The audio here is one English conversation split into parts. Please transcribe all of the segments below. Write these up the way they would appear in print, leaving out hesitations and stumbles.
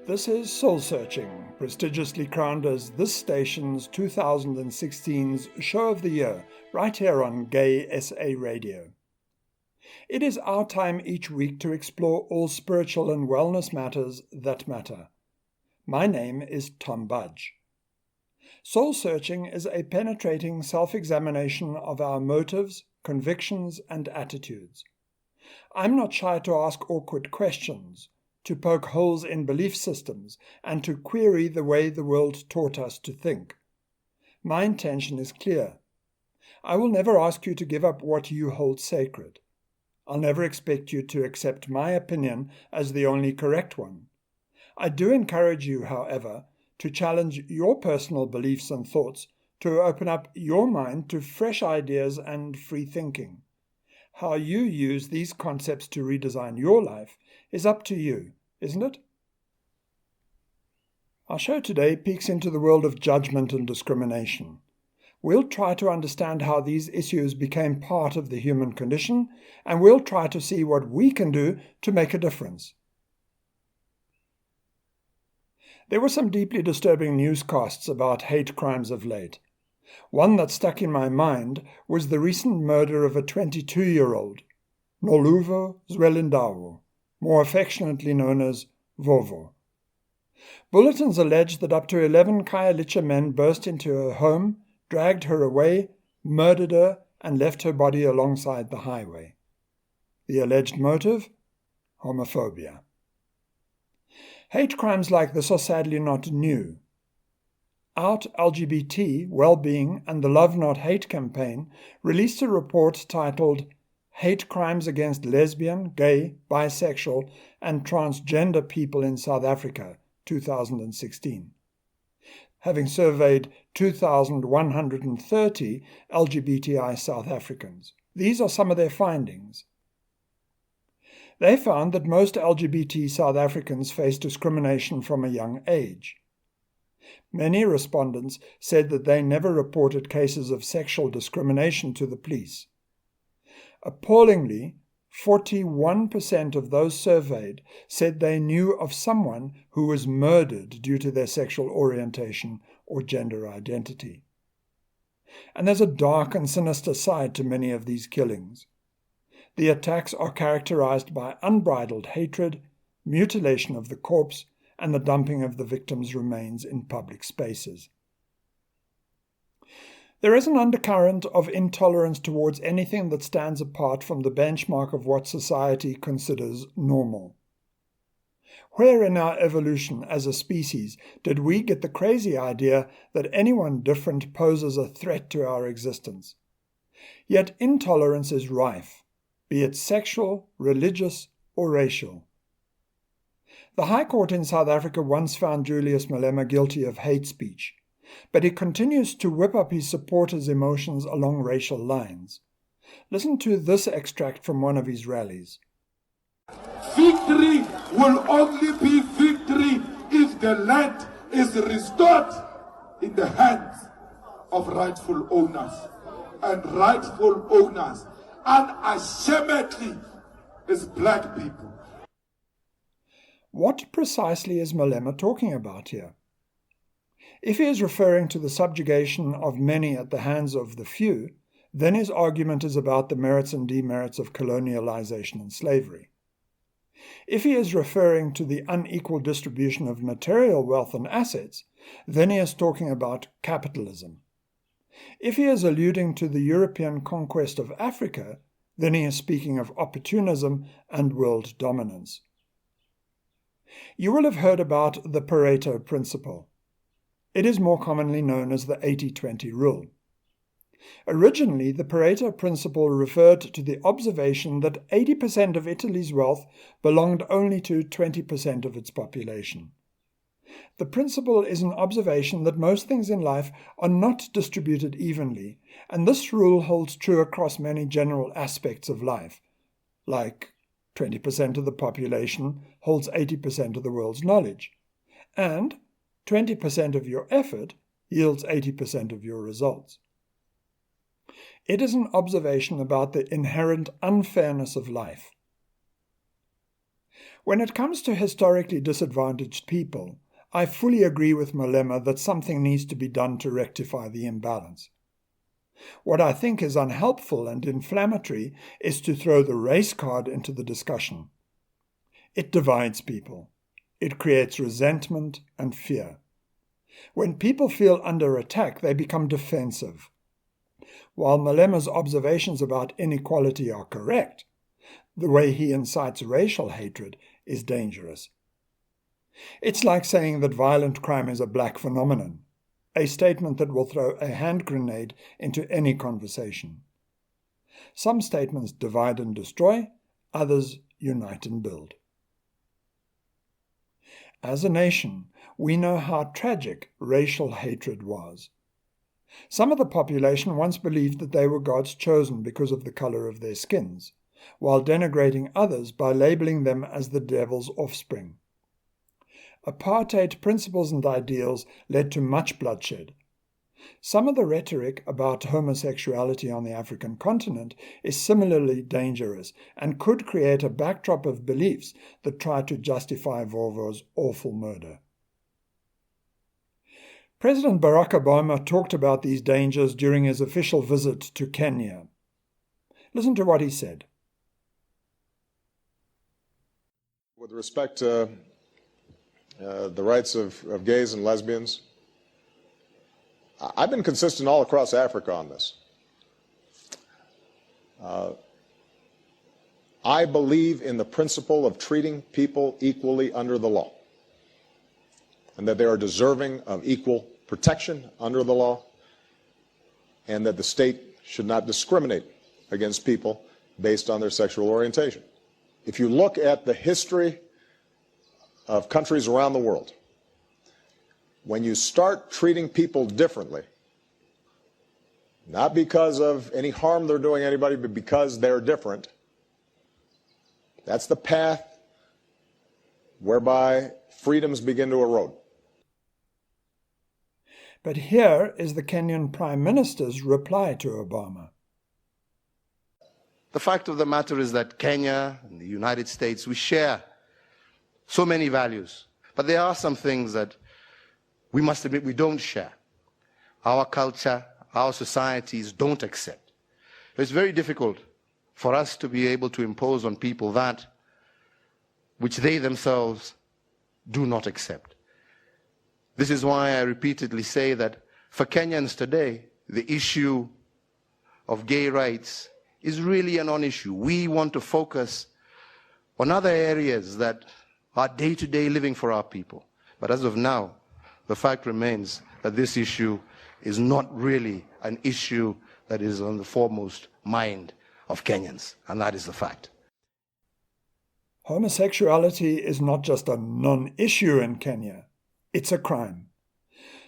This is Soul Searching, prestigiously crowned as this station's 2016's Show of the Year, right here on Gay SA Radio. It is our time each week to explore all spiritual and wellness matters that matter. My name is Tom Budge. Soul Searching is a penetrating self-examination of our motives, convictions, and attitudes. I'm not shy to ask awkward questions, to poke holes in belief systems, and to query the way the world taught us to think. My intention is clear. I will never ask you to give up what you hold sacred. I'll never expect you to accept my opinion as the only correct one. I do encourage you, however, to challenge your personal beliefs and thoughts, to open up your mind to fresh ideas and free thinking. How you use these concepts to redesign your life is up to you, isn't it? Our show today peeks into the world of judgment and discrimination. We'll try to understand how these issues became part of the human condition, and we'll try to see what we can do to make a difference. There were some deeply disturbing newscasts about hate crimes of late. One that stuck in my mind was the recent murder of a 22-year-old, Noluvo Swelindawo, more affectionately known as Vovo. Bulletins alleged that up to 11 Khayelitsha men burst into her home, dragged her away, murdered her, and left her body alongside the highway. The alleged motive? Homophobia. Hate crimes like this are sadly not new. Out LGBT, Wellbeing, and the Love Not Hate campaign released a report titled Hate Crimes Against Lesbian, Gay, Bisexual, and Transgender People in South Africa, 2016. Having surveyed 2,130 LGBTI South Africans. These are some of their findings. They found that most LGBT South Africans face discrimination from a young age. Many respondents said that they never reported cases of sexual discrimination to the police. Appallingly, 41% of those surveyed said they knew of someone who was murdered due to their sexual orientation or gender identity. And there's a dark and sinister side to many of these killings. The attacks are characterized by unbridled hatred, mutilation of the corpse, and the dumping of the victim's remains in public spaces. There is an undercurrent of intolerance towards anything that stands apart from the benchmark of what society considers normal. Where in our evolution as a species did we get the crazy idea that anyone different poses a threat to our existence? Yet intolerance is rife, be it sexual, religious, or racial. The High Court in South Africa once found Julius Malema guilty of hate speech, but he continues to whip up his supporters' emotions along racial lines. Listen to this extract from one of his rallies. Victory will only be victory if the land is restored in the hands of rightful owners. And rightful owners, unashamedly, is black people. What precisely is Malema talking about here? If he is referring to the subjugation of many at the hands of the few, then his argument is about the merits and demerits of colonialization and slavery. If he is referring to the unequal distribution of material wealth and assets, then he is talking about capitalism. If he is alluding to the European conquest of Africa, then he is speaking of opportunism and world dominance. You will have heard about the Pareto principle. It is more commonly known as the 80-20 rule. Originally, the Pareto principle referred to the observation that 80% of Italy's wealth belonged only to 20% of its population. The principle is an observation that most things in life are not distributed evenly, and this rule holds true across many general aspects of life, like 20% of the population holds 80% of the world's knowledge, and 20% of your effort yields 80% of your results. It is an observation about the inherent unfairness of life. When it comes to historically disadvantaged people, I fully agree with Malema that something needs to be done to rectify the imbalance. What I think is unhelpful and inflammatory is to throw the race card into the discussion. It divides people. It creates resentment and fear. When people feel under attack, they become defensive. While Malema's observations about inequality are correct, the way he incites racial hatred is dangerous. It's like saying that violent crime is a black phenomenon, a statement that will throw a hand grenade into any conversation. Some statements divide and destroy, others unite and build. As a nation, we know how tragic racial hatred was. Some of the population once believed that they were God's chosen because of the color of their skins, while denigrating others by labeling them as the devil's offspring. Apartheid principles and ideals led to much bloodshed. Some of the rhetoric about homosexuality on the African continent is similarly dangerous and could create a backdrop of beliefs that try to justify Vovo's awful murder. President Barack Obama talked about these dangers during his official visit to Kenya. Listen to what he said. With respect to the rights of gays and lesbians, I've been consistent all across Africa on this. I believe in the principle of treating people equally under the law, and that they are deserving of equal protection under the law, and that the state should not discriminate against people based on their sexual orientation. If you look at the history of countries around the world, when you start treating people differently, not because of any harm they're doing anybody, but because they're different, that's the path whereby freedoms begin to erode. But here is the Kenyan Prime Minister's reply to Obama. The fact of the matter is that Kenya and the United States, we share so many values, but there are some things that we must admit we don't share. Our culture, our societies don't accept. It's very difficult for us to be able to impose on people that which they themselves do not accept. This is why I repeatedly say that for Kenyans today, the issue of gay rights is really a non-issue. We want to focus on other areas that are day-to-day living for our people. But as of now, the fact remains that this issue is not really an issue that is on the foremost mind of Kenyans, and that is the fact. Homosexuality is not just a non-issue in Kenya. It's a crime.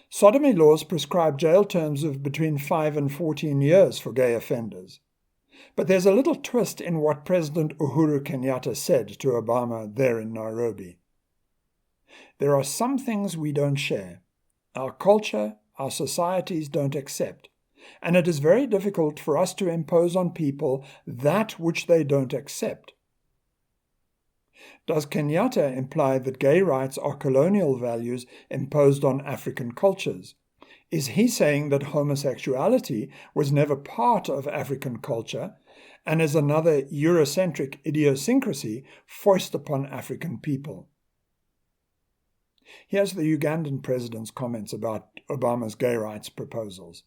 Sodomy laws prescribe jail terms of between 5 and 14 years for gay offenders. But there's a little twist in what President Uhuru Kenyatta said to Obama there in Nairobi. There are some things we don't share. Our culture, our societies don't accept. And it is very difficult for us to impose on people that which they don't accept. Does Kenyatta imply that gay rights are colonial values imposed on African cultures? Is he saying that homosexuality was never part of African culture and is another Eurocentric idiosyncrasy foisted upon African people? Here's the Ugandan president's comments about Obama's gay rights proposals.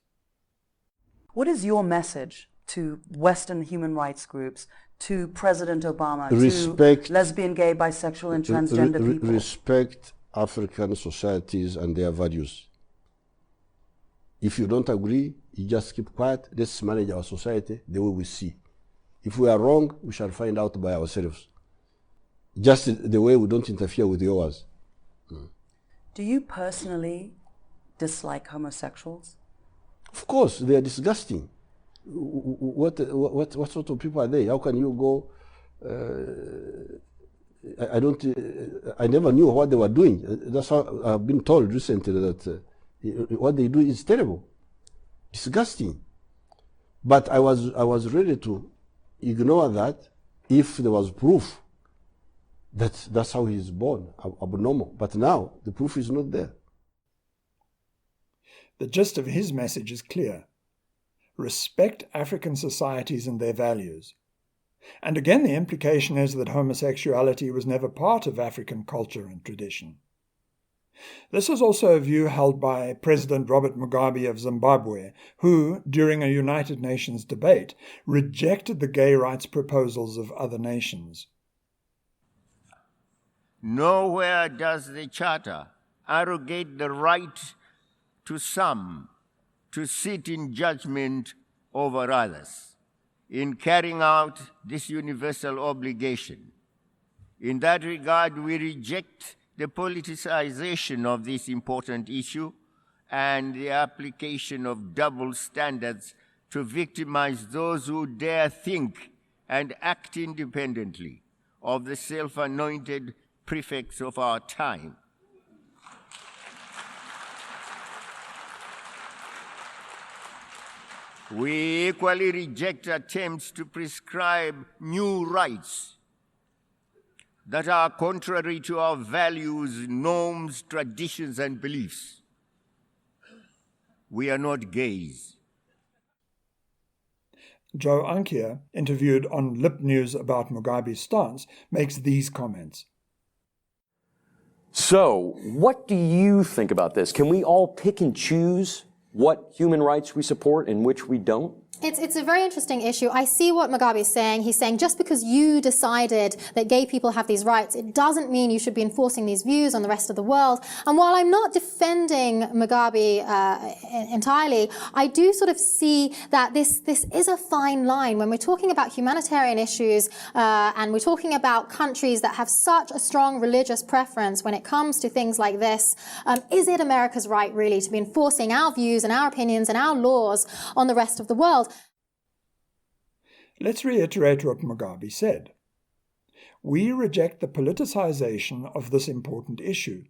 What is your message to Western human rights groups, to President Obama, to lesbian, gay, bisexual, and transgender people? Respect African societies and their values. If you don't agree, you just keep quiet. Let's manage our society the way we see. If we are wrong, we shall find out by ourselves. Just the way we don't interfere with yours. Do you personally dislike homosexuals? Of course, they are disgusting. What sort of people are they? How can you go? I never knew what they were doing. That's how I've been told recently that what they do is terrible, disgusting. But I was ready to ignore that if there was proof That's how he's born, abnormal. But now the proof is not there. The gist of his message is clear. Respect African societies and their values. And again, the implication is that homosexuality was never part of African culture and tradition. This is also a view held by President Robert Mugabe of Zimbabwe, who, during a United Nations debate, rejected the gay rights proposals of other nations. Nowhere does the Charter arrogate the right to some to sit in judgment over others in carrying out this universal obligation. In that regard, we reject the politicization of this important issue and the application of double standards to victimize those who dare think and act independently of the self-anointed prefects of our time. We equally reject attempts to prescribe new rights that are contrary to our values, norms, traditions, and beliefs. We are not gays. Joe Ankia, interviewed on Lip News about Mugabe's stance, makes these comments. So, what do you think about this? Can we all pick and choose what human rights we support and which we don't? It's a very interesting issue. I see what Mugabe is saying. He's saying just because you decided that gay people have these rights, it doesn't mean you should be enforcing these views on the rest of the world. And while I'm not defending Mugabe entirely, I do sort of see that this is a fine line when we're talking about humanitarian issues and we're talking about countries that have such a strong religious preference when it comes to things like this. Is it America's right, really, to be enforcing our views and our opinions and our laws on the rest of the world? Let's reiterate what Mugabe said. We reject the politicization of this important issue.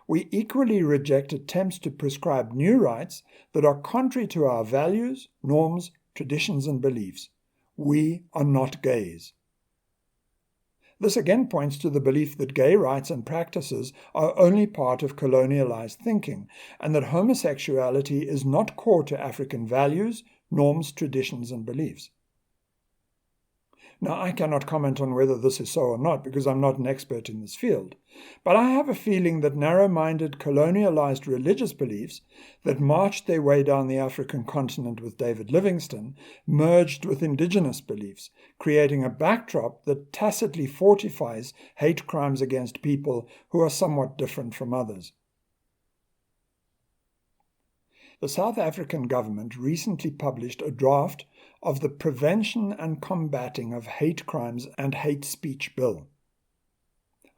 We equally reject attempts to prescribe new rights that are contrary to our values, norms, traditions, and beliefs. We are not gays. This again points to the belief that gay rights and practices are only part of colonialized thinking, and that homosexuality is not core to African values, norms, traditions, and beliefs. Now, I cannot comment on whether this is so or not because I'm not an expert in this field, but I have a feeling that narrow-minded colonialized religious beliefs that marched their way down the African continent with David Livingstone merged with indigenous beliefs, creating a backdrop that tacitly fortifies hate crimes against people who are somewhat different from others. The South African government recently published a draft of the Prevention and Combating of Hate Crimes and Hate Speech Bill,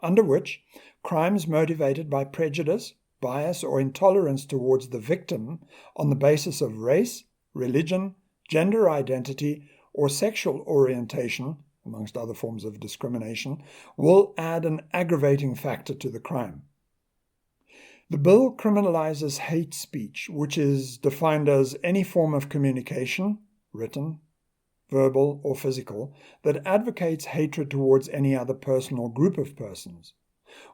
under which crimes motivated by prejudice, bias, or intolerance towards the victim on the basis of race, religion, gender identity, or sexual orientation, amongst other forms of discrimination, will add an aggravating factor to the crime. The bill criminalizes hate speech, which is defined as any form of communication, written, verbal, or physical, that advocates hatred towards any other person or group of persons,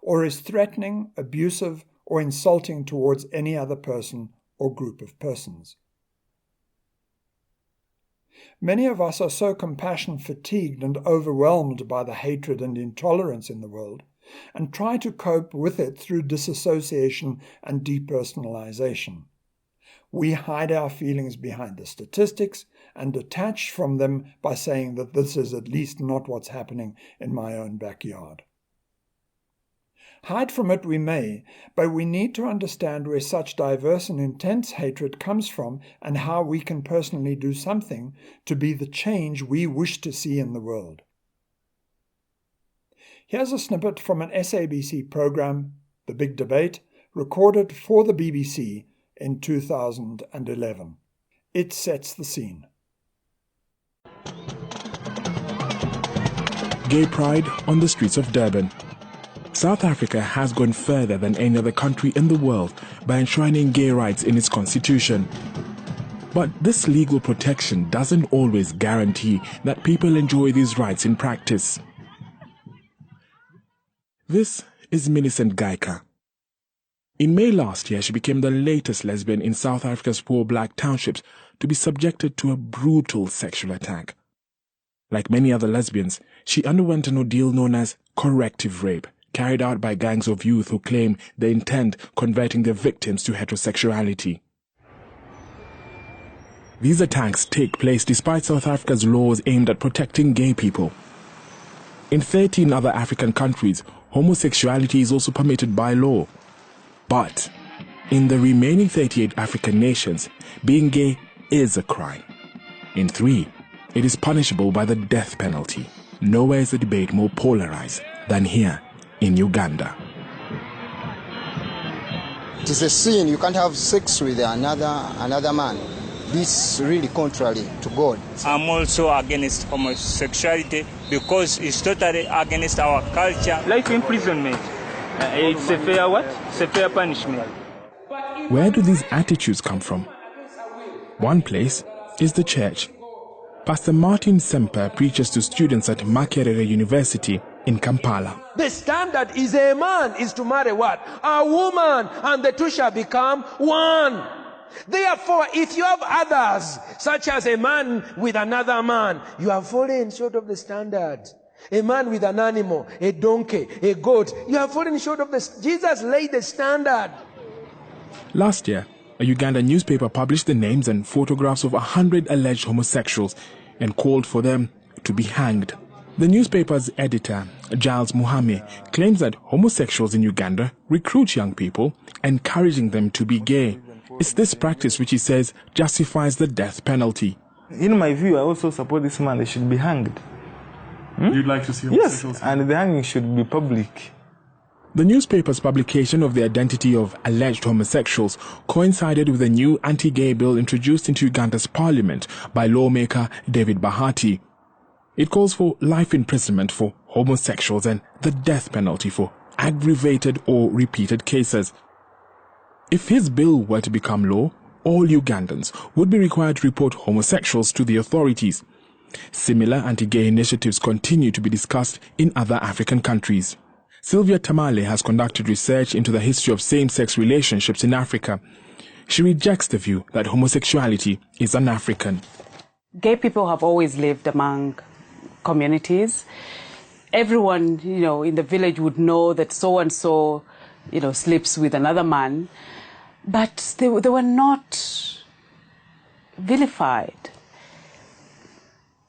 or is threatening, abusive, or insulting towards any other person or group of persons. Many of us are so compassion-fatigued and overwhelmed by the hatred and intolerance in the world, and try to cope with it through disassociation and depersonalization. We hide our feelings behind the statistics and detach from them by saying that this is at least not what's happening in my own backyard. Hide from it we may, but we need to understand where such diverse and intense hatred comes from and how we can personally do something to be the change we wish to see in the world. Here's a snippet from an SABC program, The Big Debate, recorded for the BBC in 2011. It sets the scene. Gay pride on the streets of Durban. South Africa has gone further than any other country in the world by enshrining gay rights in its constitution. But this legal protection doesn't always guarantee that people enjoy these rights in practice. This is Millicent Gaika. In May last year, she became the latest lesbian in South Africa's poor black townships to be subjected to a brutal sexual attack. Like many other lesbians, she underwent an ordeal known as corrective rape, carried out by gangs of youth who claim they intend converting their victims to heterosexuality. These attacks take place despite South Africa's laws aimed at protecting gay people. In 13 other African countries, homosexuality is also permitted by law. But in the remaining 38 African nations, being gay is a crime. In 3, it is punishable by the death penalty. Nowhere is the debate more polarized than here in Uganda. It is a sin. You can't have sex with another man. This is really contrary to God. I'm also against homosexuality because it's totally against our culture. Life imprisonment. It's a fair what? It's a fair punishment. Where do these attitudes come from? One place is the church. Pastor Martin Semper preaches to students at Makerere University in Kampala. The standard is a man is to marry what? A woman, and the two shall become one. Therefore, if you have others, such as a man with another man, you have fallen short of the standard. A man with an animal, a donkey, a goat, you have fallen short of the... Jesus laid the standard. Last year, a Ugandan newspaper published the names and photographs of 100 alleged homosexuals and called for them to be hanged. The newspaper's editor, Giles Muhame, claims that homosexuals in Uganda recruit young people, encouraging them to be gay. It's this practice which he says justifies the death penalty. In my view, I also support this man. They should be hanged. You'd like to see homosexuals? Yes, and the hanging should be public. The newspaper's publication of the identity of alleged homosexuals coincided with a new anti-gay bill introduced into Uganda's parliament by lawmaker David Bahati. It calls for life imprisonment for homosexuals and the death penalty for aggravated or repeated cases. If his bill were to become law, all Ugandans would be required to report homosexuals to the authorities. Similar anti-gay initiatives continue to be discussed in other African countries. Sylvia Tamale has conducted research into the history of same-sex relationships in Africa. She rejects the view that homosexuality is un-African. Gay people have always lived among communities. Everyone, in the village would know that so-and-so, sleeps with another man. But they were not vilified.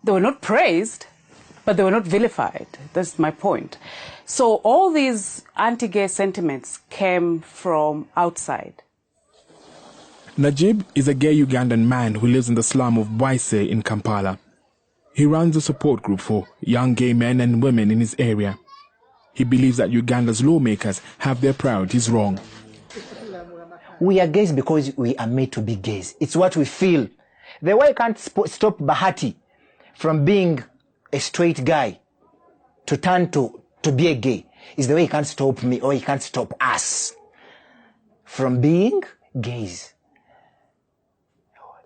They were not praised, but they were not vilified. That's my point. So all these anti-gay sentiments came from outside. Najib is a gay Ugandan man who lives in the slum of Bwaise in Kampala. He runs a support group for young gay men and women in his area. He believes that Uganda's lawmakers have their priorities wrong. We are gays because we are made to be gays. It's what we feel. The way you can't stop Bahati from being a straight guy to turn to be a gay is the way he can't stop me, or he can't stop us from being gays.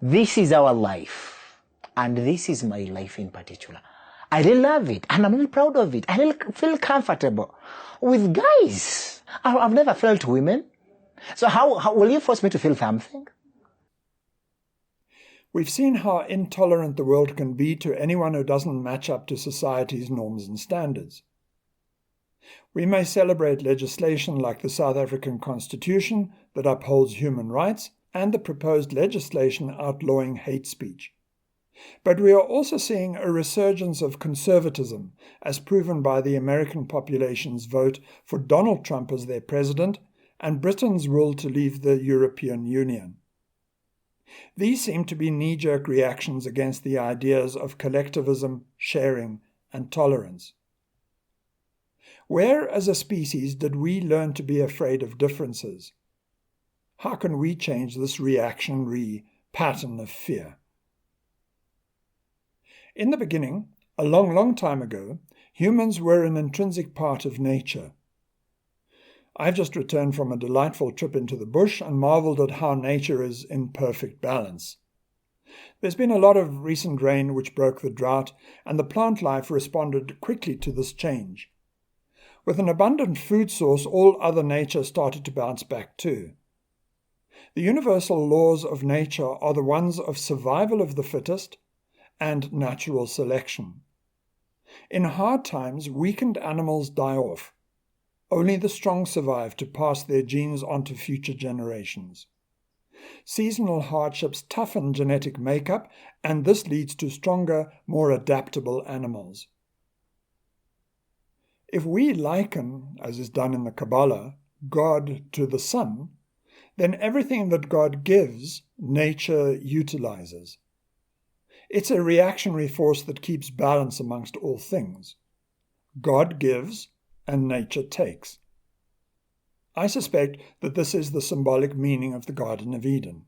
This is our life, and this is my life in particular. I really love it, and I'm really proud of it. I really feel comfortable with guys. I've never felt women. So how will you force me to feel something? We've seen how intolerant the world can be to anyone who doesn't match up to society's norms and standards. We may celebrate legislation like the South African Constitution that upholds human rights and the proposed legislation outlawing hate speech. But we are also seeing a resurgence of conservatism, as proven by the American population's vote for Donald Trump as their president and Britain's will to leave the European Union. These seem to be knee-jerk reactions against the ideas of collectivism, sharing, and tolerance. Where, as a species, did we learn to be afraid of differences? How can we change this reactionary pattern of fear? In the beginning, a long time ago, humans were an intrinsic part of nature. I've just returned from a delightful trip into the bush and marveled at how nature is in perfect balance. There's been a lot of recent rain which broke the drought, and the plant life responded quickly to this change. With an abundant food source, all other nature started to bounce back too. The universal laws of nature are the ones of survival of the fittest and natural selection. In hard times, weakened animals die off. Only the strong survive to pass their genes on to future generations. Seasonal hardships toughen genetic makeup, and this leads to stronger, more adaptable animals. If we liken, as is done in the Kabbalah, God to the sun, then everything that God gives, nature utilizes. It's a reactionary force that keeps balance amongst all things. God gives, and nature takes. I suspect that this is the symbolic meaning of the Garden of Eden.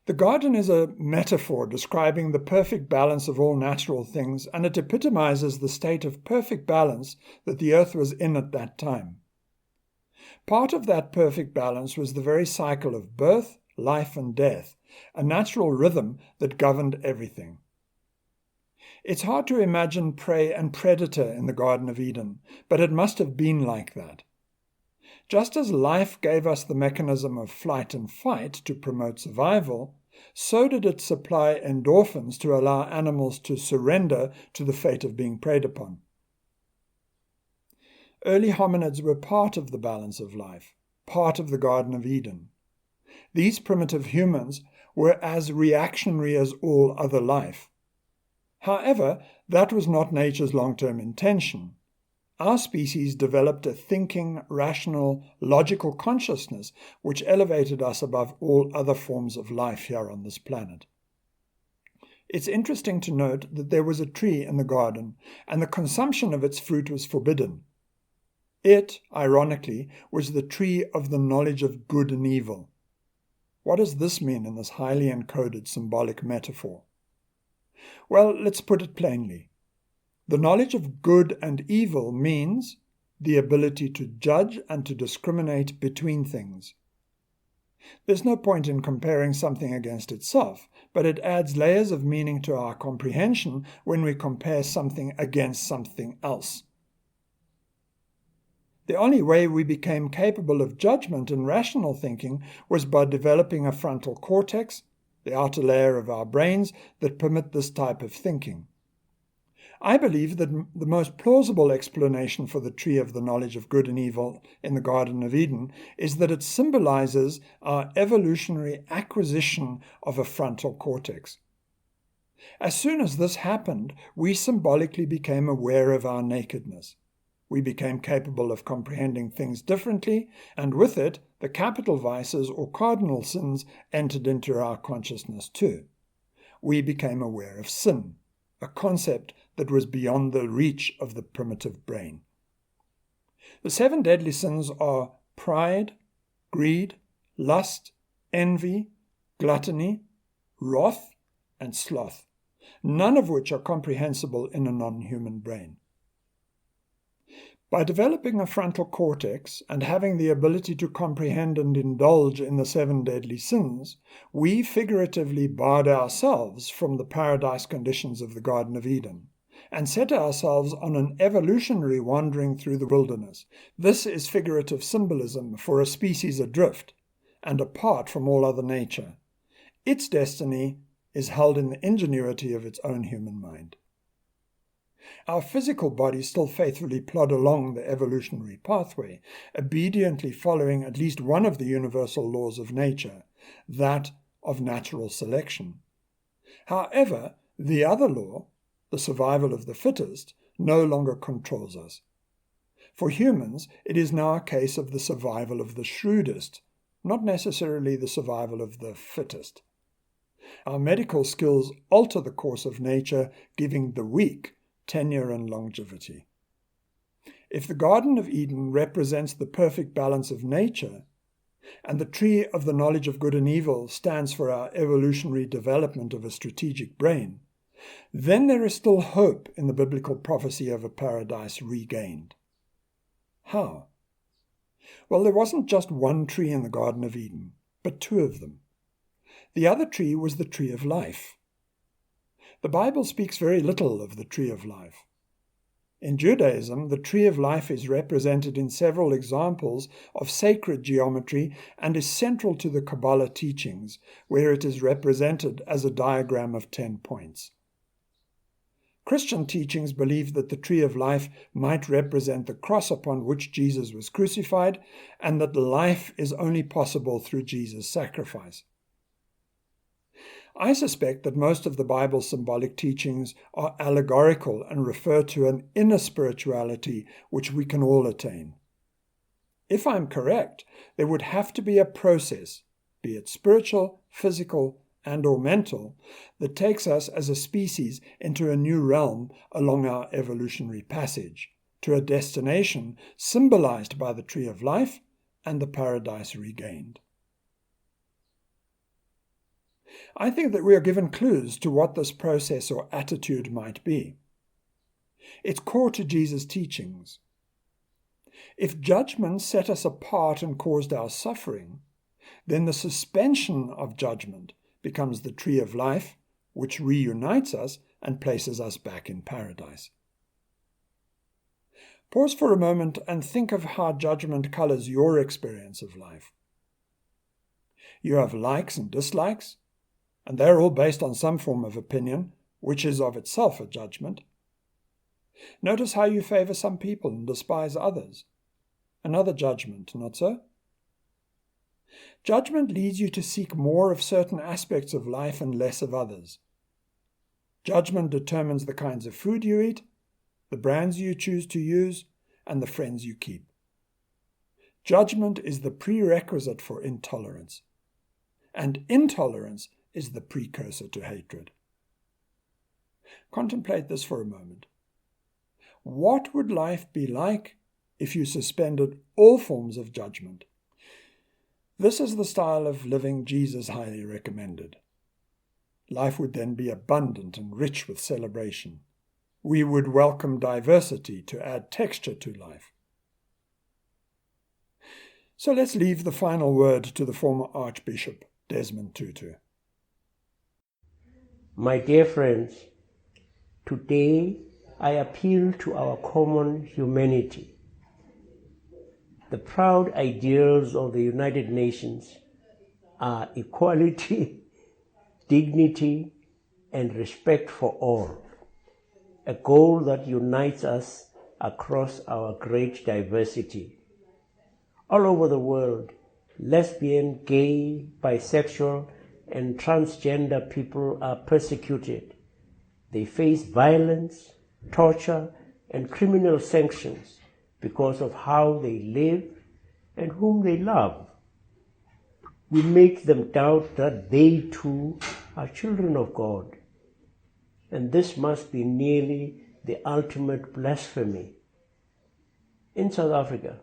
The garden is a metaphor describing the perfect balance of all natural things, and it epitomizes the state of perfect balance that the earth was in at that time. Part of that perfect balance was the very cycle of birth, life, and death, a natural rhythm that governed everything. It's hard to imagine prey and predator in the Garden of Eden, but it must have been like that. Just as life gave us the mechanism of flight and fight to promote survival, so did it supply endorphins to allow animals to surrender to the fate of being preyed upon. Early hominids were part of the balance of life, part of the Garden of Eden. These primitive humans were as reactionary as all other life. However, that was not nature's long-term intention. Our species developed a thinking, rational, logical consciousness which elevated us above all other forms of life here on this planet. It's interesting to note that there was a tree in the garden, and the consumption of its fruit was forbidden. It, ironically, was the tree of the knowledge of good and evil. What does this mean in this highly encoded symbolic metaphor? Well, let's put it plainly. The knowledge of good and evil means the ability to judge and to discriminate between things. There's no point in comparing something against itself, but it adds layers of meaning to our comprehension when we compare something against something else. The only way we became capable of judgment and rational thinking was by developing a frontal cortex, the outer layer of our brains, that permit this type of thinking. I believe that the most plausible explanation for the tree of the knowledge of good and evil in the Garden of Eden is that it symbolizes our evolutionary acquisition of a frontal cortex. As soon as this happened, we symbolically became aware of our nakedness. We became capable of comprehending things differently, and with it, the capital vices or cardinal sins entered into our consciousness too. We became aware of sin, a concept that was beyond the reach of the primitive brain. The 7 deadly sins are pride, greed, lust, envy, gluttony, wrath, and sloth, none of which are comprehensible in a non-human brain. By developing a frontal cortex and having the ability to comprehend and indulge in the 7 deadly sins, we figuratively barred ourselves from the paradise conditions of the Garden of Eden, and set ourselves on an evolutionary wandering through the wilderness. This is figurative symbolism for a species adrift, and apart from all other nature. Its destiny is held in the ingenuity of its own human mind. Our physical bodies still faithfully plod along the evolutionary pathway, obediently following at least one of the universal laws of nature, that of natural selection. However, the other law, the survival of the fittest, no longer controls us. For humans, it is now a case of the survival of the shrewdest, not necessarily the survival of the fittest. Our medical skills alter the course of nature, giving the weak tenure and longevity. If the Garden of Eden represents the perfect balance of nature, and the tree of the knowledge of good and evil stands for our evolutionary development of a strategic brain, then there is still hope in the biblical prophecy of a paradise regained. How? Well, there wasn't just one tree in the Garden of Eden, but 2 of them. The other tree was the tree of life. The Bible speaks very little of the tree of life. In Judaism, the tree of life is represented in several examples of sacred geometry and is central to the Kabbalah teachings, where it is represented as a diagram of 10 points. Christian teachings believe that the tree of life might represent the cross upon which Jesus was crucified, and that life is only possible through Jesus' sacrifice. I suspect that most of the Bible's symbolic teachings are allegorical and refer to an inner spirituality which we can all attain. If I'm correct, there would have to be a process, be it spiritual, physical, and/or mental, that takes us as a species into a new realm along our evolutionary passage, to a destination symbolized by the tree of life and the paradise regained. I think that we are given clues to what this process or attitude might be. It's core to Jesus' teachings. If judgment set us apart and caused our suffering, then the suspension of judgment becomes the tree of life, which reunites us and places us back in paradise. Pause for a moment and think of how judgment colors your experience of life. You have likes and dislikes, and they're all based on some form of opinion, which is of itself a judgment. Notice how you favor some people and despise others. Another judgment, not so? Judgment leads you to seek more of certain aspects of life and less of others. Judgment determines the kinds of food you eat, the brands you choose to use, and the friends you keep. Judgment is the prerequisite for intolerance, and intolerance is the precursor to hatred. Contemplate this for a moment. What would life be like if you suspended all forms of judgment? This is the style of living Jesus highly recommended. Life would then be abundant and rich with celebration. We would welcome diversity to add texture to life. So let's leave the final word to the former Archbishop Desmond Tutu. My dear friends, today I appeal to our common humanity. The proud ideals of the United Nations are equality, dignity, and respect for all, a goal that unites us across our great diversity. All over the world, lesbian, gay, bisexual, and transgender people are persecuted. They face violence, torture, and criminal sanctions because of how they live and whom they love. We make them doubt that they too are children of God. And this must be nearly the ultimate blasphemy. In South Africa,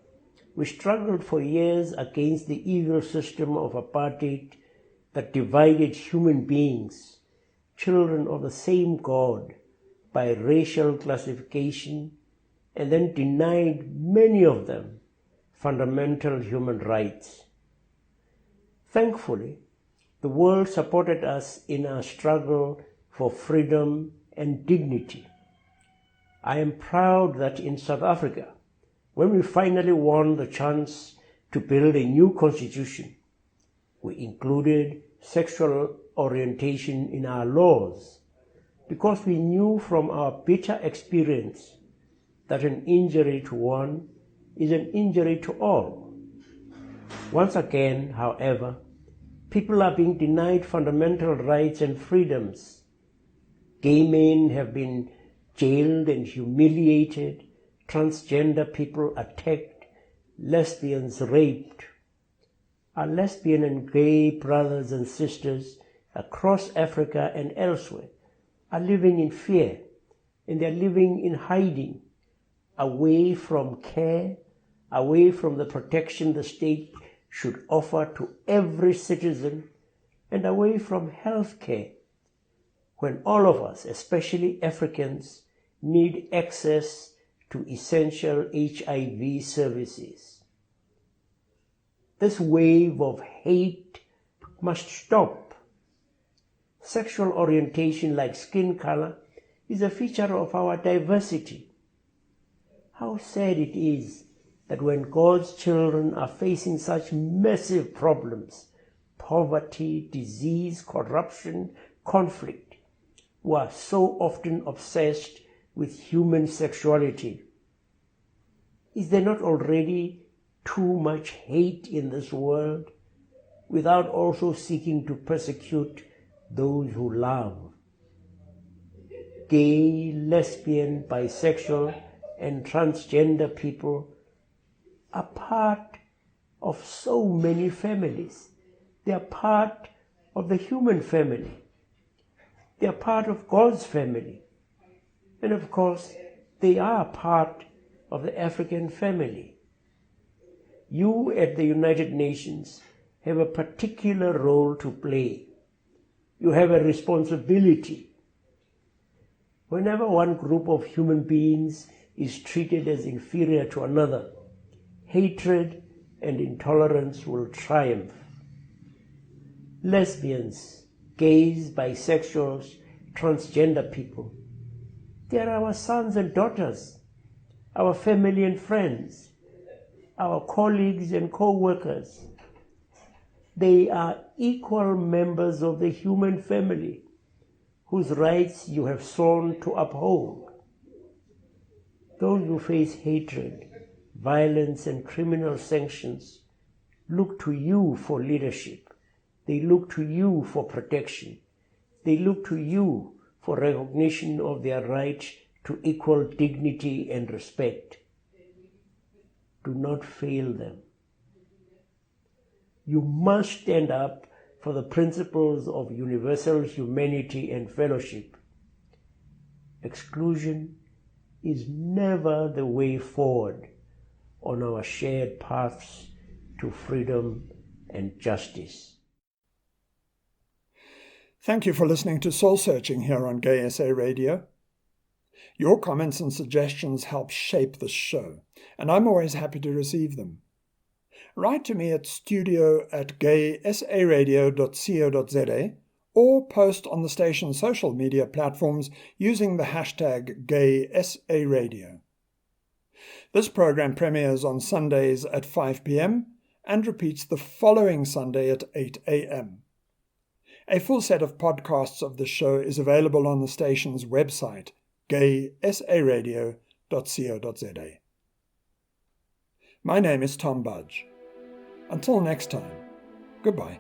we struggled for years against the evil system of apartheid that divided human beings, children of the same God, by racial classification, and then denied many of them fundamental human rights. Thankfully, the world supported us in our struggle for freedom and dignity. I am proud that in South Africa, when we finally won the chance to build a new constitution, we included sexual orientation in our laws because we knew from our bitter experience that an injury to one is an injury to all. Once again, however, people are being denied fundamental rights and freedoms. Gay men have been jailed and humiliated, transgender people attacked, lesbians raped. Our lesbian and gay brothers and sisters across Africa and elsewhere are living in fear, and they're living in hiding, away from care, away from the protection the state should offer to every citizen, and away from health care, when all of us, especially Africans, need access to essential HIV services. This wave of hate must stop. Sexual orientation, like skin color, is a feature of our diversity. How sad it is that when God's children are facing such massive problems, poverty, disease, corruption, conflict, we are so often obsessed with human sexuality. Is there not already too much hate in this world without also seeking to persecute those who love? Gay, lesbian, bisexual, and transgender people are part of so many families. They are part of the human family. They are part of God's family. And of course, they are part of the African family. You at the United Nations have a particular role to play. You have a responsibility. Whenever one group of human beings is treated as inferior to another, hatred and intolerance will triumph. Lesbians, gays, bisexuals, transgender people, they are our sons and daughters, our family and friends, our colleagues and co-workers. They are equal members of the human family whose rights you have sworn to uphold. Those who face hatred, violence, and criminal sanctions look to you for leadership. They look to you for protection. They look to you for recognition of their right to equal dignity and respect. Do not fail them. You must stand up for the principles of universal humanity and fellowship. Exclusion is never the way forward on our shared paths to freedom and justice. Thank you for listening to Soul Searching here on Gay SA Radio. Your comments and suggestions help shape this show, and I'm always happy to receive them. Write to me at studio@gaysaradio.co.za or post on the station's social media platforms using the hashtag GaySARadio. This program premieres on Sundays at 5 p.m. and repeats the following Sunday at 8 a.m. A full set of podcasts of the show is available on the station's website, gaysaradio.co.za. My name is Tom Budge. Until next time, goodbye.